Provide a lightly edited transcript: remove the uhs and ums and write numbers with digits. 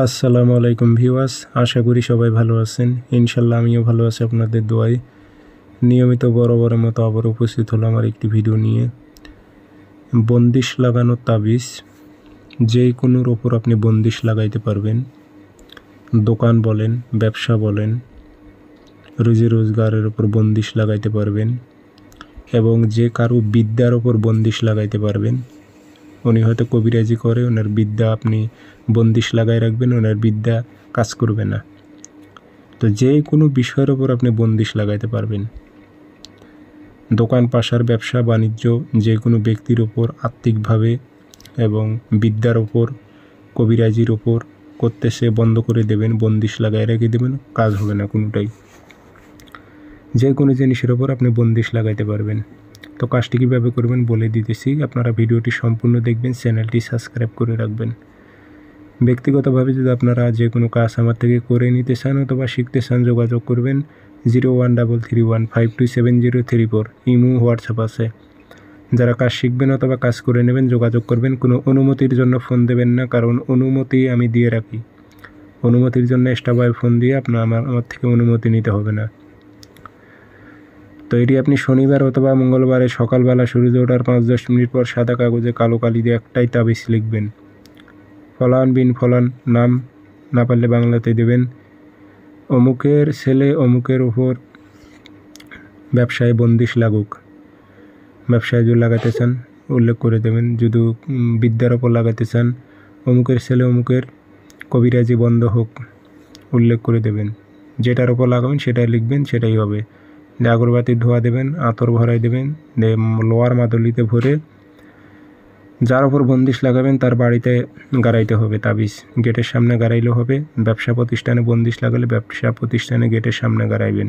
আসসালামু আলাইকুম ভিউয়ার্স, আশা করি সবাই ভালো আছেন। ইনশাল্লাহ আমিও ভালো আছি আপনাদের দোয়ায়। নিয়মিত বরাবরের মতো আবার উপস্থিত হলাম আমার একটি ভিডিও নিয়ে। বন্দিশ লাগানো তাবিজ, যে কোনোর ওপর আপনি বন্দিশ লাগাইতে পারবেন। দোকান বলেন, ব্যবসা বলেন, রুজি রোজগারের ওপর বন্দিশ লাগাইতে পারবেন এবং যে কারো বিদ্যার ওপর বন্দিশ লাগাইতে পারবেন। উনি হয়তো কবিরাজি করে, ওনার বিদ্যা আপনি বন্দিশ লাগাই রাখবেন, ওনার বিদ্যা কাজ করবে না। তো যে কোনো বিষয়ের ওপর আপনি বন্দিশ লাগাইতে পারবেন। দোকান পাশার ব্যবসা বাণিজ্য যে কোনো ব্যক্তির ওপর আর্থিকভাবে এবং বিদ্যার ওপর কবিরাজির ওপর করতে সে বন্ধ করে দেবেন, বন্দিশ লাগাই রেখে দেবেন, কাজ হবে না কোনোটাই। যে কোনো জিনিসের ওপর আপনি বন্দিশ লাগাইতে পারবেন। তো কাজটি কীভাবে করবেন বলে দিতেছি, আপনারা ভিডিওটি সম্পূর্ণ দেখবেন, চ্যানেলটি সাবস্ক্রাইব করে রাখবেন। ব্যক্তিগতভাবে যদি আপনারা যে কোনো কাজ আমার থেকে করে নিতে চান অথবা শিখতে চান, যোগাযোগ করবেন 013315270034। ইমো হোয়াটসঅ্যাপ আছে। যারা কাজ শিখবেন অথবা কাজ করে নেবেন যোগাযোগ করবেন। কোনো অনুমতির জন্য ফোন দেবেন না, কারণ অনুমতি আমি দিয়ে রাখি। অনুমতির জন্য এক্সট্রাভাবে ফোন দিয়ে আমার থেকে অনুমতি নিতে হবে না। তো এটি আপনি শনিবার অথবা মঙ্গলবারে সকালবেলা সূর্য ওঠার 5-10 মিনিট পর সাদা কাগজে কালো কালি দিয়ে একটাই তাবিজ লিখবেন। ফলান বিন ফলান, নাম না পারলে বাংলাতে দেবেন। অমুকের ছেলে অমুকের ওপর ব্যবসায় বন্দিশ লাগুক। ব্যবসায় যদি লাগাতে চান উল্লেখ করে দেবেন। যদি বিদ্যার ওপর লাগাতে চান, অমুকের ছেলে অমুকের কবিরাজি বন্ধ হোক, উল্লেখ করে দেবেন। যেটার ওপর লাগাবেন সেটাই লিখবেন, সেটাই হবে। আগরবাতির ধোয়া দেবেন, আতর ভরাই দেবেন, লোহার মাদলিতে ভরে যার ওপর বন্দিশ লাগাবেন তার বাড়িতে গাড়াইতে হবে তাবিজ। গেটের সামনে গাড়াইলেও হবে। ব্যবসা প্রতিষ্ঠানে বন্দিশ লাগালে ব্যবসা প্রতিষ্ঠানে গেটের সামনে গাড়াইবেন।